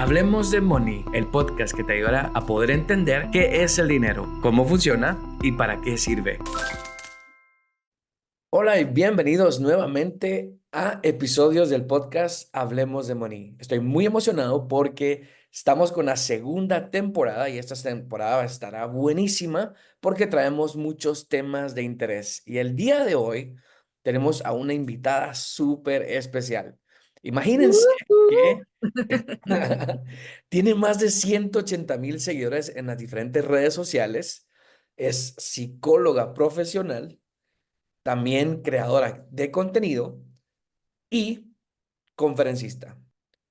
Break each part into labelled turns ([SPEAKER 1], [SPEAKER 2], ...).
[SPEAKER 1] Hablemos de Money, el podcast que te ayudará a poder entender qué es el dinero, cómo funciona y para qué sirve. Hola y bienvenidos nuevamente a episodios del podcast Hablemos de Money. Estoy muy emocionado porque estamos con la segunda temporada y esta temporada estará buenísima porque traemos muchos temas de interés. Y el día de hoy tenemos a una invitada súper especial. Imagínense
[SPEAKER 2] Ujú.
[SPEAKER 1] que tiene más de 180,000 seguidores en las diferentes redes sociales. Es psicóloga profesional, también creadora de contenido y conferencista.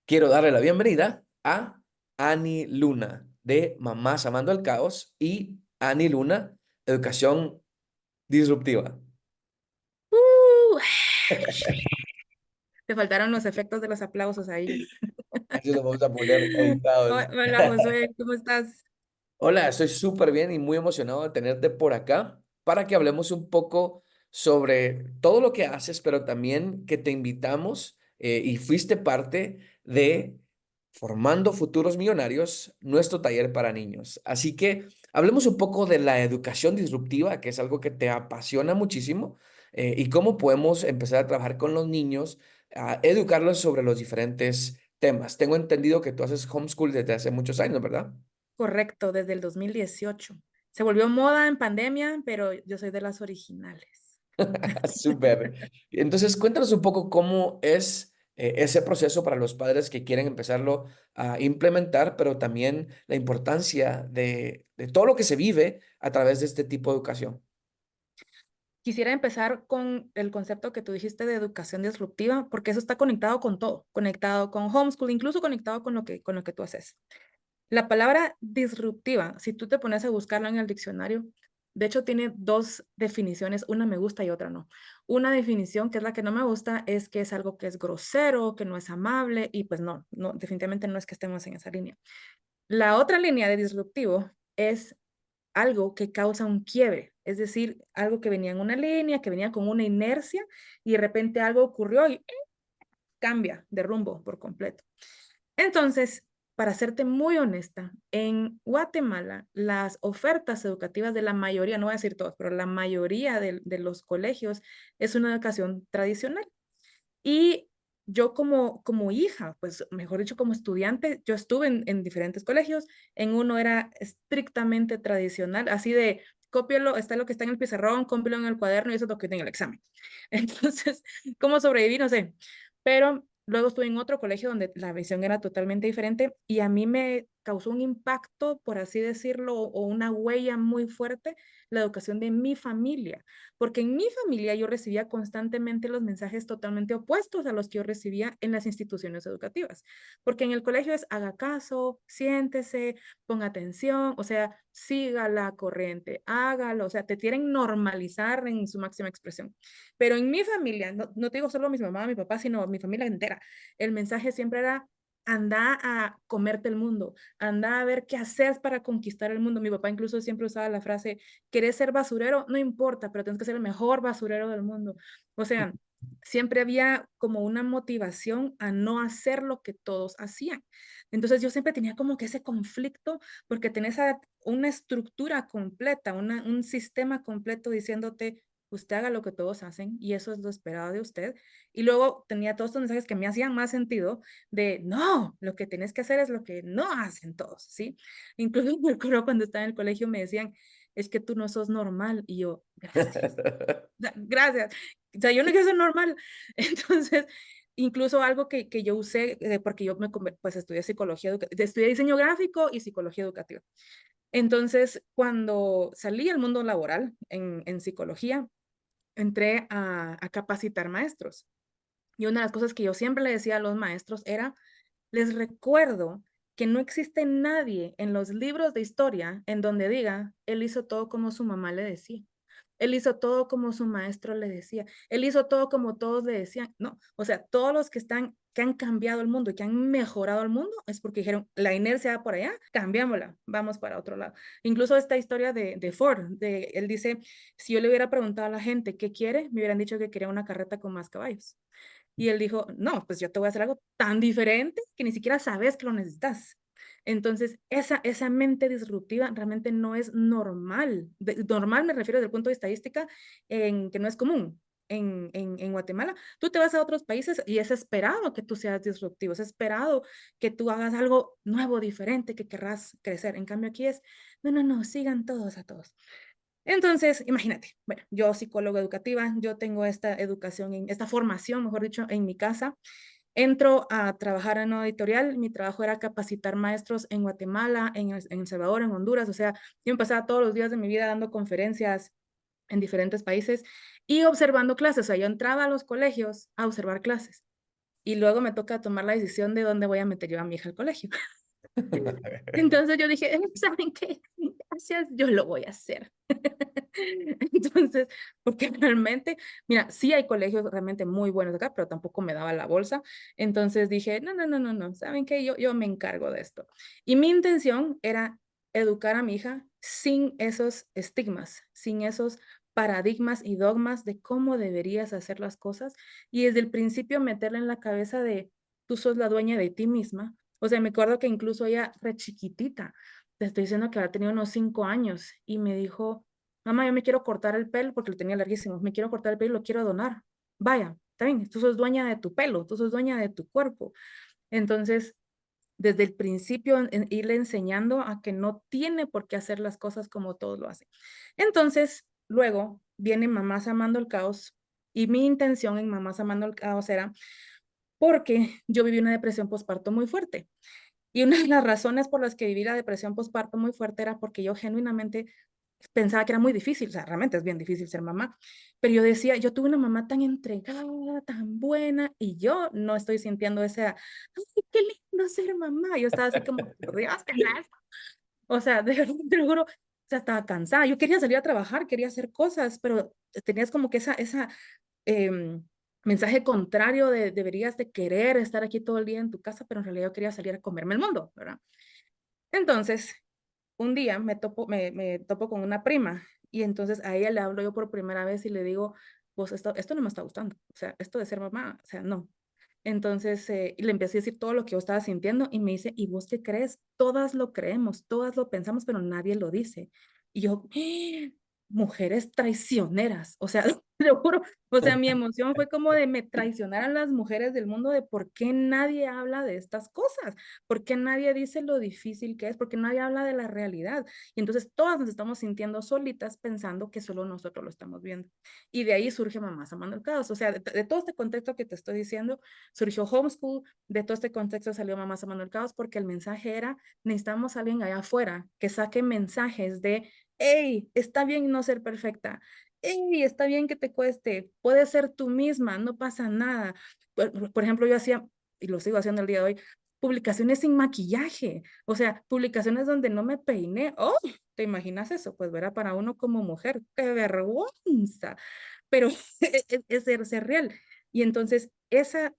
[SPEAKER 1] Quiero darle la bienvenida a Annie Luna de Mamás Amando el Caos y Annie Luna, Educación Disruptiva.
[SPEAKER 2] Uh, Te faltaron los efectos de los aplausos ahí.
[SPEAKER 1] Así lo vamos a poner editados.
[SPEAKER 2] Hola Josué, ¿cómo estás?
[SPEAKER 1] Hola, estoy súper bien y muy emocionado de tenerte por acá para que hablemos un poco sobre todo lo que haces, pero también que te invitamos y fuiste parte de Formando Futuros Millonarios, nuestro taller para niños. Así que hablemos un poco de la educación disruptiva, que es algo que te apasiona muchísimo, y cómo podemos empezar a trabajar con los niños, a educarlos sobre los diferentes temas. Tengo entendido que tú haces homeschool desde hace muchos años, ¿verdad?
[SPEAKER 2] Correcto, desde el 2018. Se volvió moda en pandemia, pero yo soy de las originales.
[SPEAKER 1] Súper. Entonces, cuéntanos un poco cómo es ese proceso para los padres que quieren empezarlo a implementar, pero también la importancia de todo lo que se vive a través de este tipo de educación.
[SPEAKER 2] Quisiera empezar con el concepto que tú dijiste de educación disruptiva, porque eso está conectado con todo, conectado con homeschool, incluso conectado con lo que tú haces. La palabra disruptiva, si tú te pones a buscarla en el diccionario, de hecho tiene dos definiciones, una me gusta y otra no. Una definición, que es la que no me gusta, es que es algo que es grosero, que no es amable, y pues no, no, definitivamente no es que estemos en esa línea. La otra línea de disruptivo es algo que causa un quiebre, es decir, algo que venía en una línea, que venía con una inercia, y de repente algo ocurrió y cambia de rumbo por completo. Entonces, para serte muy honesta, en Guatemala las ofertas educativas de la mayoría, no voy a decir todos, pero la mayoría de los colegios es una educación tradicional. Y yo como hija, pues mejor dicho, como estudiante, yo estuve en diferentes colegios. En uno era estrictamente tradicional, así de cópielo, está lo que está en el pizarrón, cópielo en el cuaderno y eso es lo que tiene el examen. Entonces, ¿cómo sobreviví? No sé. Pero luego estuve en otro colegio donde la visión era totalmente diferente y a mí me causó un impacto, por así decirlo, o una huella muy fuerte la educación de mi familia, porque en mi familia yo recibía constantemente los mensajes totalmente opuestos a los que yo recibía en las instituciones educativas, porque en el colegio es haga caso, siéntese, ponga atención, o sea, siga la corriente, hágalo, o sea, te quieren normalizar en su máxima expresión. Pero en mi familia, no, no te digo solo mi mamá, mi papá, sino mi familia entera, el mensaje siempre era anda a comerte el mundo, anda a ver qué hacer para conquistar el mundo. Mi papá incluso siempre usaba la frase, ¿querés ser basurero? No importa, pero tienes que ser el mejor basurero del mundo. O sea, siempre había como una motivación a no hacer lo que todos hacían. Entonces yo siempre tenía como que ese conflicto porque tenés una estructura completa, un sistema completo diciéndote, usted haga lo que todos hacen y eso es lo esperado de usted. Y luego tenía todos estos mensajes que me hacían más sentido de, no, lo que tienes que hacer es lo que no hacen todos, ¿sí? Incluso me acuerdo cuando estaba en el colegio me decían, es que tú no sos normal. Y yo, gracias, gracias. O sea, yo no quiero ser normal. Entonces, incluso algo que yo usé, porque yo pues estudié psicología, estudié diseño gráfico y psicología educativa. Entonces, cuando salí al mundo laboral en psicología, entré a capacitar maestros. Y una de las cosas que yo siempre le decía a los maestros era, les recuerdo que no existe nadie en los libros de historia en donde diga, él hizo todo como su mamá le decía. Él hizo todo como su maestro le decía. Él hizo todo como todos le decían. No, o sea, todos los que han cambiado el mundo y que han mejorado el mundo es porque dijeron, la inercia va por allá, cambiámosla, vamos para otro lado. Incluso esta historia de Ford, él dice, si yo le hubiera preguntado a la gente qué quiere, me hubieran dicho que quería una carreta con más caballos. Y él dijo, no, pues yo te voy a hacer algo tan diferente que ni siquiera sabes que lo necesitas. Entonces, esa mente disruptiva realmente no es normal. Normal me refiero desde el punto de estadística en que no es común. En Guatemala, tú te vas a otros países y es esperado que tú seas disruptivo, es esperado que tú hagas algo nuevo, diferente, que querrás crecer. En cambio aquí es, no, no, no, sigan todos a todos. Entonces, imagínate, bueno, yo psicóloga educativa, yo tengo esta educación, esta formación, mejor dicho, en mi casa. Entro a trabajar en una editorial, mi trabajo era capacitar maestros en Guatemala, en El Salvador, en Honduras, o sea, yo me pasaba todos los días de mi vida dando conferencias en diferentes países y observando clases, o sea, yo entraba a los colegios a observar clases y luego me toca tomar la decisión de dónde voy a meter yo a mi hija al colegio. Entonces yo dije, ¿saben qué? Gracias, yo lo voy a hacer. Entonces, porque realmente, mira, sí hay colegios realmente muy buenos acá, pero tampoco me daba la bolsa. Entonces dije, no, no, no, no, no, ¿saben qué? Yo me encargo de esto. Y mi intención era educar a mi hija sin esos estigmas, sin esos paradigmas y dogmas de cómo deberías hacer las cosas y desde el principio meterle en la cabeza de tú sos la dueña de ti misma. O sea, me acuerdo que incluso ella re chiquitita, te estoy diciendo que había tenido unos 5 años y me dijo, mamá, yo me quiero cortar el pelo porque lo tenía larguísimo, me quiero cortar el pelo y lo quiero donar. Vaya, está bien, tú sos dueña de tu pelo, tú sos dueña de tu cuerpo. Entonces, desde el principio, irle enseñando a que no tiene por qué hacer las cosas como todos lo hacen. Entonces, luego viene Mamás Amando el Caos y mi intención en Mamás Amando el Caos era porque yo viví una depresión postparto muy fuerte. Y una de las razones por las que viví la depresión postparto muy fuerte era porque yo genuinamente pensaba que era muy difícil, o sea, realmente es bien difícil ser mamá, pero yo decía, yo tuve una mamá tan entregada, tan buena, y yo no estoy sintiendo ese, ay, qué lindo ser mamá. Yo estaba así como, por Dios, ¿qué es esto? O sea, de verdad, te lo juro, o sea, estaba cansada. Yo quería salir a trabajar, quería hacer cosas, pero tenías como que esa em, mensaje contrario de deberías de querer estar aquí todo el día en tu casa, pero en realidad yo quería salir a comerme el mundo, ¿verdad? Entonces, un día me topo con una prima y entonces a ella le hablo yo por primera vez y le digo, pues esto no me está gustando, o sea, esto de ser mamá, o sea, no. Entonces, y le empecé a decir todo lo que yo estaba sintiendo y me dice, ¿y vos qué crees? Todas lo creemos, todas lo pensamos, pero nadie lo dice. Y yo, ¡ah! Mujeres traicioneras, o sea, te lo juro, o sea, mi emoción fue como de me traicionaran las mujeres del mundo de por qué nadie habla de estas cosas, por qué nadie dice lo difícil que es, por qué nadie habla de la realidad. Y entonces todas nos estamos sintiendo solitas pensando que solo nosotros lo estamos viendo. Y de ahí surge Mamás Amando el Caos, o sea, de todo este contexto que te estoy diciendo, surgió Homeschool, de todo este contexto salió Mamás Amando el Caos porque el mensaje era, necesitamos a alguien allá afuera que saque mensajes de hey, está bien no ser perfecta. Hey, está bien que te cueste. Puedes ser tú misma, no pasa nada. Por ejemplo, yo hacía, y lo sigo haciendo el día de hoy, publicaciones sin maquillaje. O sea, publicaciones donde no me peiné. ¡Oh! ¿Te imaginas eso? Pues verá para uno como mujer, qué vergüenza. Pero es ser real. Y entonces, esa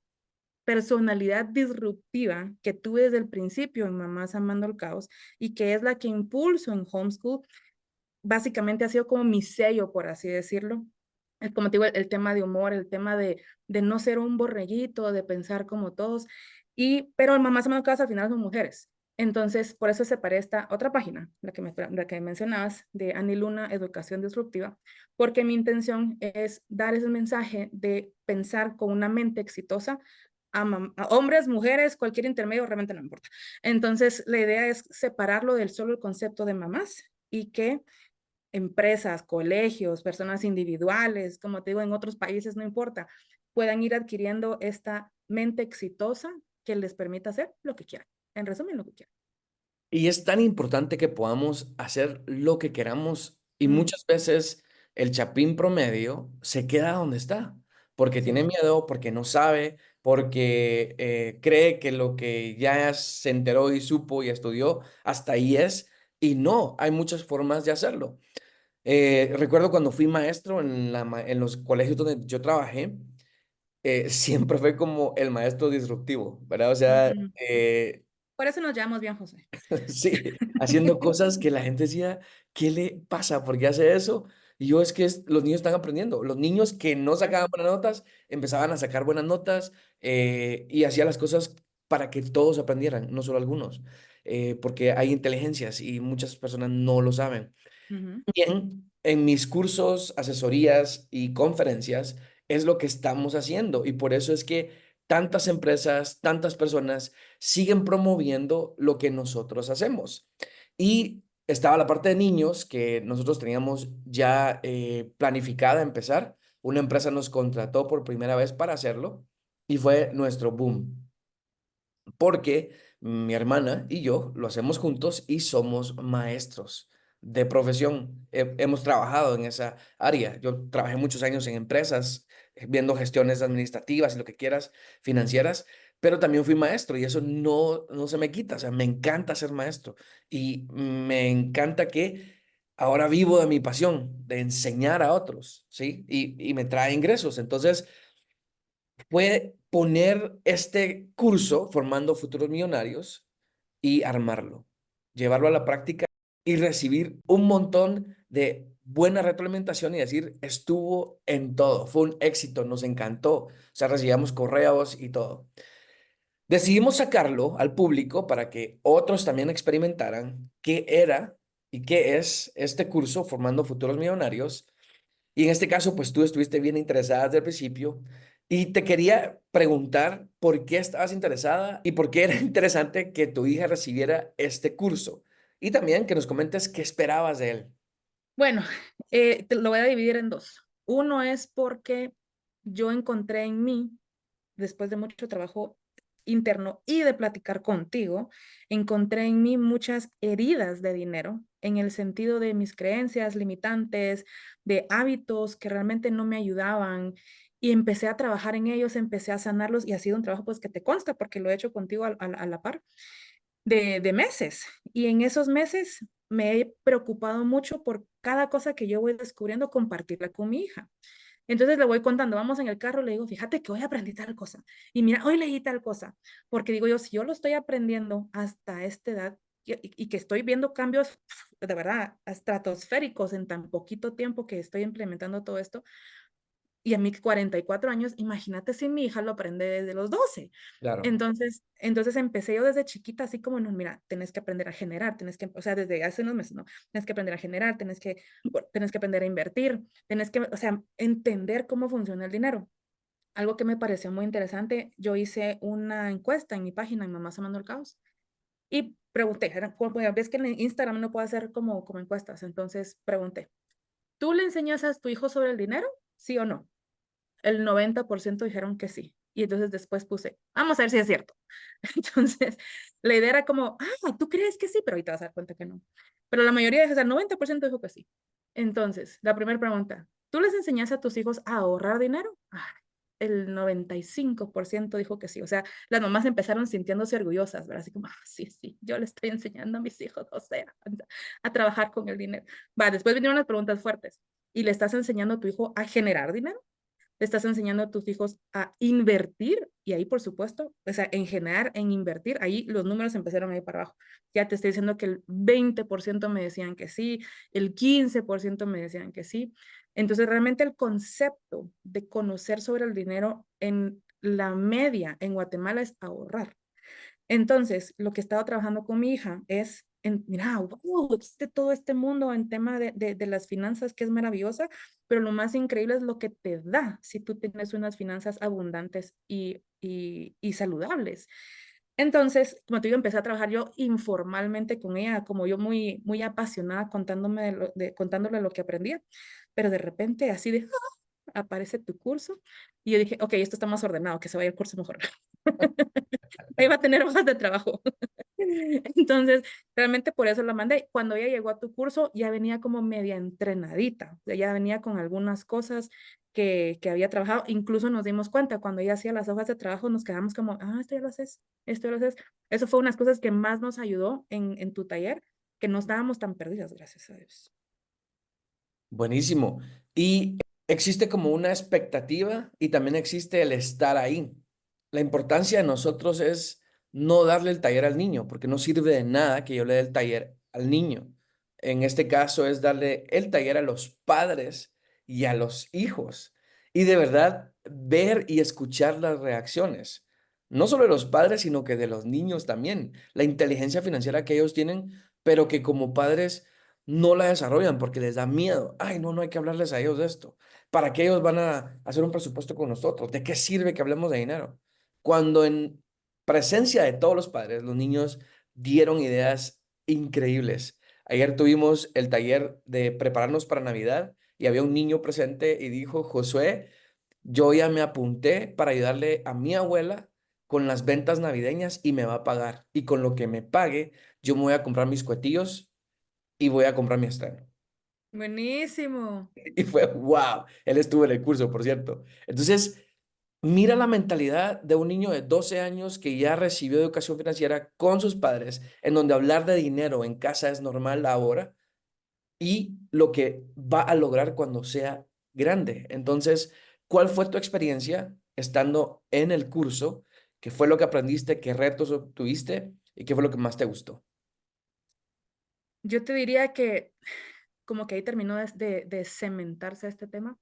[SPEAKER 2] personalidad disruptiva que tuve desde el principio en Mamás Amando el Caos y que es la que impulso en Homeschool, básicamente ha sido como mi sello, por así decirlo. Es como te digo, el tema de humor, el tema de no ser un borreguito, de pensar como todos. Pero mamás amadas al final son mujeres. Entonces, por eso separé esta otra página, la que mencionabas, de Annie Luna, Educación Disruptiva, porque mi intención es dar ese mensaje de pensar con una mente exitosa a hombres, mujeres, cualquier intermedio, realmente no me importa. Entonces, la idea es separarlo del solo el concepto de mamás y que empresas, colegios, personas individuales, como te digo, en otros países, no importa, puedan ir adquiriendo esta mente exitosa que les permita hacer lo que quieran. En resumen, lo que quieran.
[SPEAKER 1] Y es tan importante que podamos hacer lo que queramos y
[SPEAKER 2] Mm,
[SPEAKER 1] muchas veces el chapín promedio se queda donde está, porque
[SPEAKER 2] así
[SPEAKER 1] tiene
[SPEAKER 2] es.
[SPEAKER 1] miedo, porque no sabe, porque cree que lo que ya se enteró y supo y estudió, hasta ahí es, y no, hay muchas formas de hacerlo. Recuerdo cuando fui maestro en los colegios donde yo trabajé, siempre fue como el maestro disruptivo, ¿verdad? O sea,
[SPEAKER 2] Mm. Por eso nos llamamos bien, José.
[SPEAKER 1] sí, haciendo cosas que la gente decía, ¿qué le pasa? ¿Por qué hace eso? Y yo es que los niños están aprendiendo. Los niños que no sacaban buenas notas empezaban a sacar buenas notas y hacía las cosas para que todos aprendieran, no solo algunos, porque hay inteligencias y muchas personas no lo saben.
[SPEAKER 2] Ujú.
[SPEAKER 1] Bien, en mis cursos, asesorías y conferencias es lo que estamos haciendo y por eso es que tantas empresas, tantas personas siguen promoviendo lo que nosotros hacemos. Y estaba la parte de niños que nosotros teníamos ya planificada empezar. Una empresa nos contrató por primera vez para hacerlo y fue nuestro boom porque mi hermana y yo lo hacemos juntos y somos maestros de profesión. Hemos trabajado en esa área. Yo trabajé muchos años en empresas, viendo gestiones administrativas y lo que quieras, financieras, pero también fui maestro y eso no se me quita. O sea, me encanta ser maestro y me encanta que ahora vivo de mi pasión, de enseñar a otros, ¿sí? Y me trae ingresos. Entonces puede poner este curso formando futuros millonarios y armarlo, llevarlo a la práctica y recibir un montón de buena retroalimentación y decir, estuvo en todo, fue un éxito, nos encantó, o sea, recibíamos correos y todo. Decidimos sacarlo al público para que otros también experimentaran qué era y qué es este curso formando futuros millonarios y en este caso, pues tú estuviste bien interesada desde el principio y te quería preguntar por qué estabas interesada y por qué era interesante que tu hija recibiera este curso. Y también que nos comentes qué esperabas de él.
[SPEAKER 2] Bueno, te lo voy a dividir en dos. Uno es porque yo encontré en mí, después de mucho trabajo interno y de platicar contigo, encontré en mí muchas heridas de dinero en el sentido de mis creencias limitantes, de hábitos que realmente no me ayudaban y empecé a trabajar en ellos, empecé a sanarlos y ha sido un trabajo pues que te consta porque lo he hecho contigo a la par de meses. Y en esos meses me he preocupado mucho por cada cosa que yo voy descubriendo, compartirla con mi hija. Entonces le voy contando, vamos en el carro, le digo, fíjate que hoy aprendí tal cosa. Y mira, hoy leí tal cosa. Porque digo yo, si yo lo estoy aprendiendo hasta esta edad y que estoy viendo cambios de verdad estratosféricos en tan poquito tiempo que estoy implementando todo esto, y a mis 44 años, imagínate si mi hija lo aprende desde los 12.
[SPEAKER 1] Claro,
[SPEAKER 2] Entonces empecé yo desde chiquita, así como, no, mira, tenés que aprender a generar, o sea, desde hace unos meses, no, tienes que aprender a generar, tienes que aprender a invertir, tienes que, o sea, entender cómo funciona el dinero. Algo que me pareció muy interesante, yo hice una encuesta en mi página, en Mamás Amando el Caos, y pregunté, ves que en Instagram no puedo hacer como encuestas, entonces pregunté, ¿tú le enseñas a tu hijo sobre el dinero? ¿Sí o no? El 90% dijeron que sí. Y entonces después puse, vamos a ver si es cierto. Entonces, la idea era como, tú crees que sí, pero ahorita vas a dar cuenta que no. Pero la mayoría, o sea, el 90% dijo que sí. Entonces, la primera pregunta, ¿tú les enseñas a tus hijos a ahorrar dinero? El 95% dijo que sí. O sea, las mamás empezaron sintiéndose orgullosas, ¿verdad? Así como, sí, sí, yo le estoy enseñando a mis hijos, o sea, a trabajar con el dinero. Va, después vinieron las preguntas fuertes. ¿Y le estás enseñando a tu hijo a generar dinero? Le estás enseñando a tus hijos a invertir y ahí, por supuesto, o sea, en generar, en invertir, ahí los números empezaron a ir para abajo. Ya te estoy diciendo que el 20% me decían que sí, el 15% me decían que sí. Entonces, realmente el concepto de conocer sobre el dinero en la media en Guatemala es ahorrar. Entonces, lo que he estado trabajando con mi hija es, mira, wow, existe todo este mundo en tema de las finanzas que es maravillosa, pero lo más increíble es lo que te da si tú tienes unas finanzas abundantes y saludables. Entonces, como te digo, empecé a trabajar yo informalmente con ella, como yo muy, muy apasionada contándole lo que aprendía, pero de repente así de, aparece tu curso y yo dije, ok, esto está más ordenado, que se vaya el curso mejor. Ahí va a tener hojas de trabajo. Entonces, realmente por eso la mandé. Cuando ella llegó a tu curso, ya venía como media entrenadita, o sea, ya venía con algunas cosas que había trabajado. Incluso nos dimos cuenta, cuando ella hacía las hojas de trabajo, nos quedamos como, esto ya lo haces, esto ya lo haces. Eso fue unas cosas que más nos ayudó en tu taller, que no estábamos tan perdidas, gracias a Dios.
[SPEAKER 1] buenísimo. Y existe como una expectativa y también existe el estar ahí. La importancia de nosotros es no darle el taller al niño, porque no sirve de nada que yo le dé el taller al niño. En este caso es darle el taller a los padres y a los hijos. Y de verdad ver y escuchar las reacciones. No solo de los padres, sino que de los niños también. La inteligencia financiera que ellos tienen, pero que como padres no la desarrollan porque les da miedo. Ay, no, no hay que hablarles a ellos de esto. ¿Para qué ellos van a hacer un presupuesto con nosotros? ¿De qué sirve que hablemos de dinero? Cuando en presencia de todos los padres, los niños dieron ideas increíbles. Ayer tuvimos el taller de prepararnos para Navidad y había un niño presente y dijo, Josué, yo ya me apunté para ayudarle a mi abuela con las ventas navideñas y me va a pagar. Y con lo que me pague, yo me voy a comprar mis cuetillos y voy a comprar mi estreno.
[SPEAKER 2] Buenísimo.
[SPEAKER 1] Y fue, wow, él estuvo en el curso, por cierto. Entonces, mira la mentalidad de un niño de 12 años que ya recibió educación financiera con sus padres, en donde hablar de dinero en casa es normal ahora y lo que va a lograr cuando sea grande. Entonces, ¿cuál fue tu experiencia estando en el curso? ¿Qué fue lo que aprendiste? ¿Qué retos obtuviste? ¿Y qué fue lo que más te gustó?
[SPEAKER 2] Yo te diría que como que ahí terminó de cementarse este tema,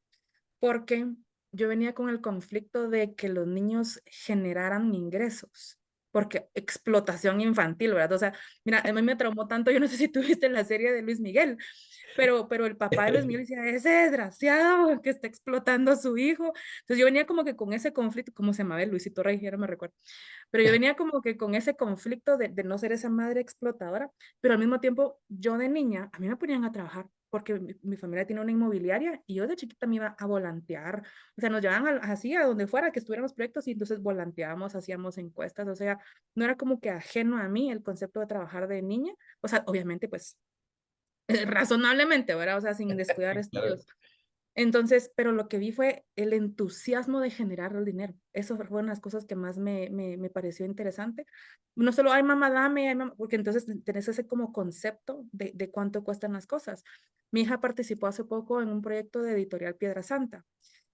[SPEAKER 2] porque yo venía con el conflicto de que los niños generaran ingresos, porque explotación infantil, ¿verdad? O sea, mira, a mí me traumó tanto, yo no sé si tú viste la serie de Luis Miguel, pero el papá de Luis Miguel decía, ese desgraciado que está explotando a su hijo. Entonces yo venía como que con ese conflicto, ¿cómo se llamaba? Luisito Rey, ya no me recuerdo, pero yo venía como que con ese conflicto de no ser esa madre explotadora, pero al mismo tiempo yo de niña, a mí me ponían a trabajar porque mi familia tiene una inmobiliaria y yo de chiquita me iba a volantear, o sea, nos llevaban así a donde fuera que estuvieran los proyectos y entonces volanteábamos, hacíamos encuestas, o sea, no era como que ajeno a mí el concepto de trabajar de niña, o sea, obviamente pues razonablemente, ¿verdad? O sea, sin descuidar
[SPEAKER 1] Claro.
[SPEAKER 2] estudios. Entonces, pero lo que vi fue el entusiasmo de generar el dinero. Eso fue una de las cosas que más me pareció interesante. No solo, ay, mamá, dame, ay, mamá, porque entonces tenés ese como concepto de cuánto cuestan las cosas. Mi hija participó hace poco en un proyecto de editorial Piedra Santa.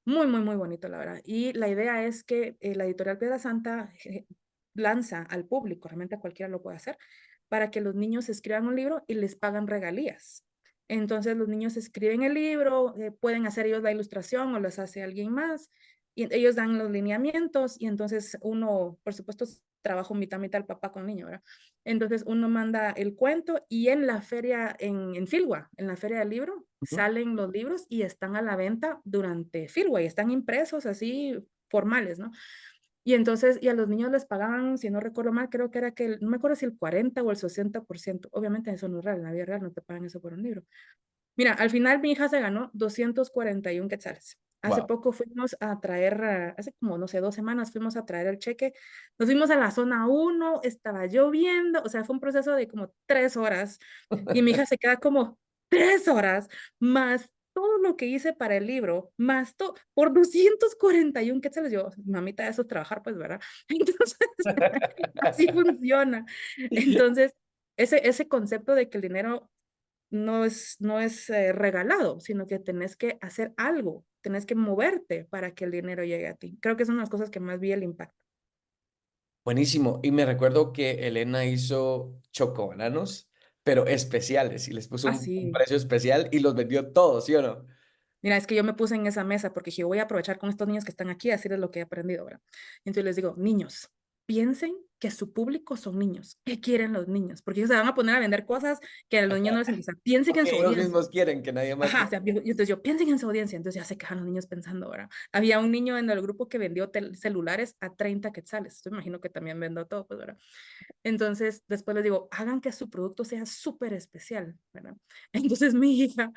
[SPEAKER 2] Muy, muy, muy bonito, la verdad. Y la idea es que la editorial Piedra Santa lanza al público, realmente cualquiera lo puede hacer, para que los niños escriban un libro y les pagan regalías. Entonces los niños escriben el libro, pueden hacer ellos la ilustración o las hace alguien más, y ellos dan los lineamientos y entonces uno, por supuesto, trabaja mitad mitad el papá con el niño, ¿verdad? Entonces uno manda el cuento y en la feria, en Filwa, en la feria del libro,
[SPEAKER 1] Ujú.
[SPEAKER 2] salen los libros y están a la venta durante Filwa y están impresos así formales, ¿no? Y entonces, y a los niños les pagaban, si no recuerdo mal, creo que era que, no me acuerdo si el 40 o el 60%. Obviamente eso no es real, en la vida real no te pagan eso por un libro. Mira, al final mi hija se ganó 241 quetzales. Hace
[SPEAKER 1] Wow.
[SPEAKER 2] poco fuimos a traer, hace como, no sé, 2 semanas fuimos a traer el cheque. Nos fuimos a la zona uno, estaba lloviendo, o sea, fue un proceso de como 3 horas. Y mi hija se queda como 3 horas más todo lo que hice para el libro, más todo, por 241 quetzales. Yo, mamita, eso es trabajar, pues, ¿verdad? Entonces, así funciona. Entonces, ese concepto de que el dinero no es regalado, sino que tenés que hacer algo, tenés que moverte para que el dinero llegue a ti. Creo que son las cosas que más vi el impacto.
[SPEAKER 1] Buenísimo. Y me recuerdo que Elena hizo chocobananos, pero especiales, y les puso un
[SPEAKER 2] Así.
[SPEAKER 1] precio especial y los vendió todos, ¿sí o no?
[SPEAKER 2] Mira, es que yo me puse en esa mesa porque dije, voy a aprovechar con estos niños que están aquí a decirles lo que he aprendido ahora. Entonces les digo, niños, piensen que su público son niños. ¿Qué quieren los niños? Porque ellos se van a poner a vender cosas que a los niños no les interesa. Piensen en
[SPEAKER 1] Porque
[SPEAKER 2] su
[SPEAKER 1] ellos
[SPEAKER 2] audiencia.
[SPEAKER 1] mismos quieren que nadie más
[SPEAKER 2] Ajá, o
[SPEAKER 1] diga.
[SPEAKER 2] sea, entonces yo piensen en su audiencia, entonces ya se quejan los niños pensando ahora. Había un niño en el grupo que vendió celulares a 30 quetzales. Yo imagino que también vendo todo, pues, ¿verdad? Entonces, después les digo, hagan que su producto sea súper especial, ¿verdad? Entonces mi hija,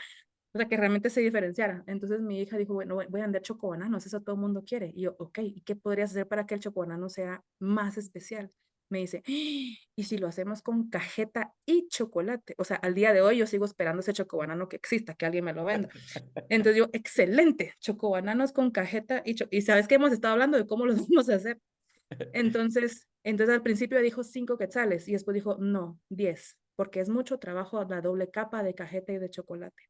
[SPEAKER 2] o sea, que realmente se diferenciara. Entonces mi hija dijo, bueno, voy a vender chocobananos, eso todo el mundo quiere. Y yo, ok, ¿y qué podrías hacer para que el chocobanano sea más especial? Me dice, ¿y si lo hacemos con cajeta y chocolate? O sea, al día de hoy yo sigo esperando ese chocobanano que exista, que alguien me lo venda. Entonces yo, excelente, chocobananos con cajeta y sabes que hemos estado hablando de cómo los vamos a hacer. Entonces al principio dijo 5 quetzales y después dijo, no, 10, porque es mucho trabajo la doble capa de cajeta y de chocolate.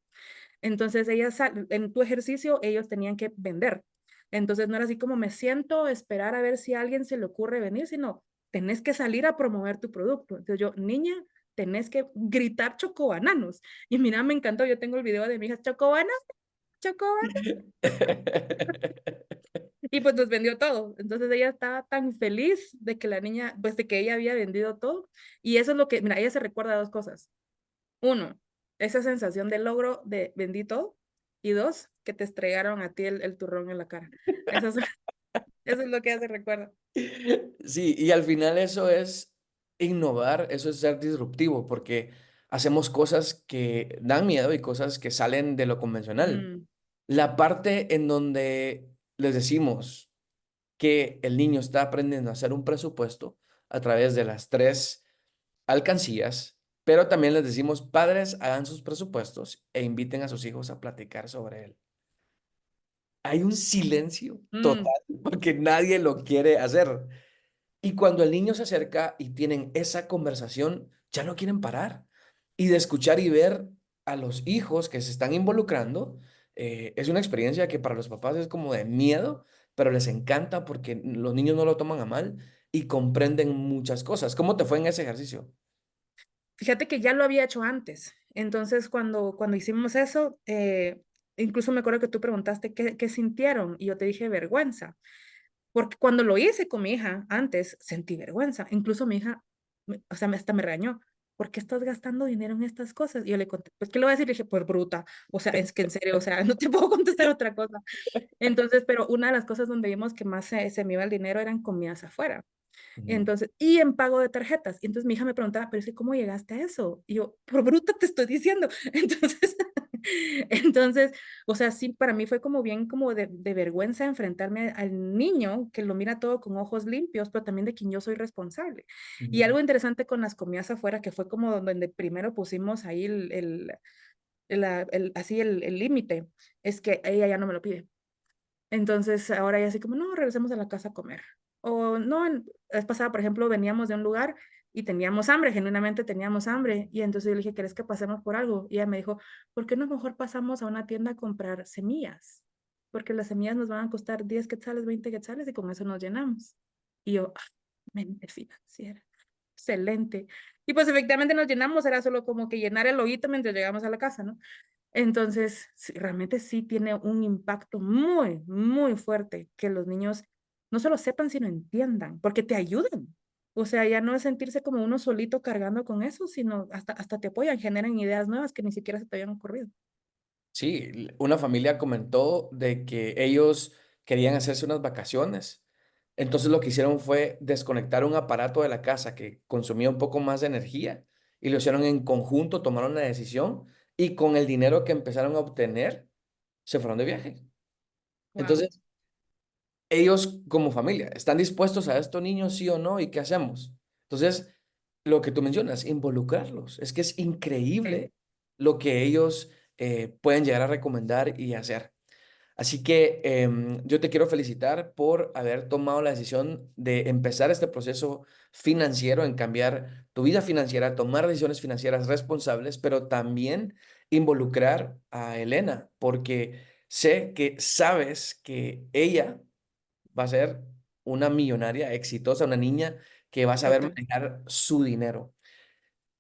[SPEAKER 2] Entonces ellas, en tu ejercicio, ellos tenían que vender. Entonces no era así como me siento, esperar a ver si a alguien se le ocurre venir, sino tenés que salir a promover tu producto. Entonces yo, niña, tenés que gritar chocobananos. Y mira, me encantó, yo tengo el video de mi hija, chocobanas, chocobanas. Y pues nos vendió todo. Entonces ella estaba tan feliz de que la niña, pues de que ella había vendido todo. Y eso es lo que, mira, ella se recuerda dos cosas. Uno, esa sensación de logro de vendí todo. Y dos, que te estrellaron a ti el turrón en la cara. Eso es, eso es lo que ella se recuerda.
[SPEAKER 1] Sí, y al final eso es innovar, eso es ser disruptivo, porque hacemos cosas que dan miedo y cosas que salen de lo convencional.
[SPEAKER 2] Mm,
[SPEAKER 1] La parte en donde les decimos que el niño está aprendiendo a hacer un presupuesto a través de las tres alcancías, pero también les decimos, padres, hagan sus presupuestos e inviten a sus hijos a platicar sobre él. Hay un silencio
[SPEAKER 2] mm.
[SPEAKER 1] total porque nadie lo quiere hacer. Y cuando el niño se acerca y tienen esa conversación, ya no quieren parar. Y de escuchar y ver a los hijos que se están involucrando, es una experiencia que para los papás es como de miedo, pero les encanta porque los niños no lo toman a mal y comprenden muchas cosas. ¿Cómo te fue en ese ejercicio?
[SPEAKER 2] Fíjate que ya lo había hecho antes. Entonces, cuando hicimos eso, incluso me acuerdo que tú preguntaste qué sintieron y yo te dije vergüenza. Porque cuando lo hice con mi hija antes, sentí vergüenza. Incluso mi hija, o sea, hasta me regañó. ¿Por qué estás gastando dinero en estas cosas? Y yo le conté, pues, ¿qué le voy a decir? Le dije, pues, bruta. O sea, es que en serio, o sea, no te puedo contestar otra cosa. Entonces, pero una de las cosas donde vimos que más se me iba el dinero eran comidas afuera.
[SPEAKER 1] Ujú,
[SPEAKER 2] Entonces, y en pago de tarjetas. Y entonces mi hija me preguntaba, pero es que ¿cómo llegaste a eso? Y yo, por bruta te estoy diciendo. Entonces, entonces, o sea, sí, para mí fue como bien como de vergüenza enfrentarme al niño que lo mira todo con ojos limpios, pero también de quien yo soy responsable. Y
[SPEAKER 1] ujú,
[SPEAKER 2] algo interesante con las comidas afuera, que fue como donde primero pusimos ahí así el límite, es que ella ya no me lo pide. Entonces, ahora ya así como, no, regresemos a la casa a comer. O no, la vez pasada, por ejemplo, veníamos de un lugar y teníamos hambre, genuinamente teníamos hambre. Y entonces yo le dije, ¿querés que pasemos por algo? Y ella me dijo, ¿por qué no mejor pasamos a una tienda a comprar semillas? Porque las semillas nos van a costar 10 quetzales, 20 quetzales y con eso nos llenamos. Y yo, mente financiera. Excelente. Y pues efectivamente nos llenamos, era solo como que llenar el hoyito mientras llegamos a la casa, ¿no? Entonces, sí, realmente sí tiene un impacto muy, muy fuerte que los niños no solo sepan, sino entiendan, porque te ayudan. O sea, ya no es sentirse como uno solito cargando con eso, sino hasta te apoyan, generan ideas nuevas que ni siquiera se te habían ocurrido.
[SPEAKER 1] sí, una familia comentó de que ellos querían hacerse unas vacaciones. Entonces lo que hicieron fue desconectar un aparato de la casa que consumía un poco más de energía y lo hicieron en conjunto, tomaron la decisión y con el dinero que empezaron a obtener se fueron de viaje.
[SPEAKER 2] Wow.
[SPEAKER 1] Entonces, ellos como familia, ¿están dispuestos a esto, niños, sí o no? ¿Y qué hacemos? Entonces, lo que tú mencionas, involucrarlos. Es que es
[SPEAKER 2] Sí.
[SPEAKER 1] increíble lo que ellos pueden llegar a recomendar y hacer. Así que yo te quiero felicitar por haber tomado la decisión de empezar este proceso financiero, en cambiar tu vida financiera, tomar decisiones financieras responsables, pero también involucrar a Elena, porque sé que sabes que ella va a ser una millonaria exitosa, una niña que va a saber
[SPEAKER 2] Total.
[SPEAKER 1] manejar su dinero.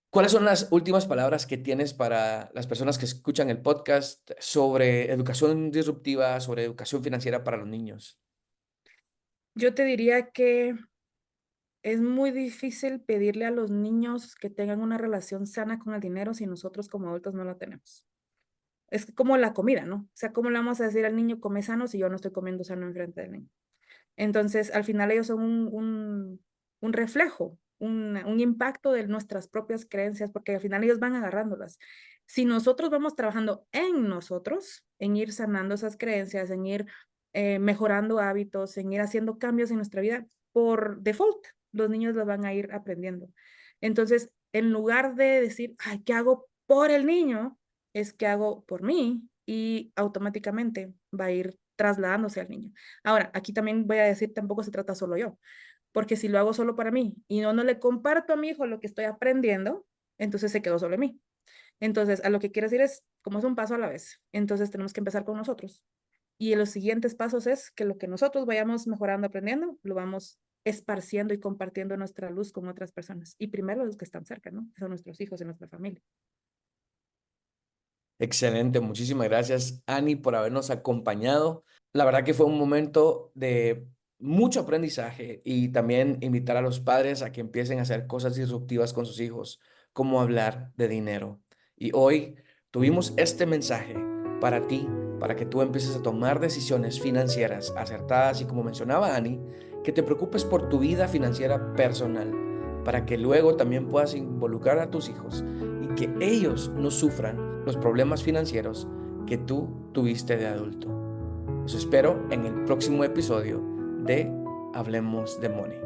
[SPEAKER 1] ¿Cuáles son las últimas palabras que tienes para las personas que escuchan el podcast sobre educación disruptiva, sobre educación financiera para los niños?
[SPEAKER 2] Yo te diría que es muy difícil pedirle a los niños que tengan una relación sana con el dinero si nosotros como adultos no la tenemos. Es como la comida, ¿no? O sea, ¿cómo le vamos a decir al niño come sano si yo no estoy comiendo sano enfrente del niño? Entonces, al final ellos son un reflejo, un impacto de nuestras propias creencias, porque al final ellos van agarrándolas. Si nosotros vamos trabajando en nosotros, en ir sanando esas creencias, en ir mejorando hábitos, en ir haciendo cambios en nuestra vida, por default, los niños lo van a ir aprendiendo. Entonces, en lugar de decir, ay, ¿qué hago por el niño? Es que hago por mí y automáticamente va a ir trasladándose al niño. Ahora, aquí también voy a decir, tampoco se trata solo yo, porque si lo hago solo para mí y no le comparto a mi hijo lo que estoy aprendiendo, entonces se quedó solo en mí. Entonces, a lo que quiero decir es, como es un paso a la vez, entonces tenemos que empezar con nosotros. Y en los siguientes pasos es que lo que nosotros vayamos mejorando, aprendiendo, lo vamos esparciendo y compartiendo nuestra luz con otras personas. Y primero los que están cerca, ¿no? Que son nuestros hijos y nuestra familia.
[SPEAKER 1] Excelente, muchísimas gracias, Ani, por habernos acompañado. La verdad que fue un momento de mucho aprendizaje y también invitar a los padres a que empiecen a hacer cosas disruptivas con sus hijos, como hablar de dinero. Y hoy tuvimos este mensaje para ti, para que tú empieces a tomar decisiones financieras acertadas y, como mencionaba Ani, que te preocupes por tu vida financiera personal, para que luego también puedas involucrar a tus hijos y que ellos no sufran los problemas financieros que tú tuviste de adulto. Los espero en el próximo episodio de Hablemos de Money.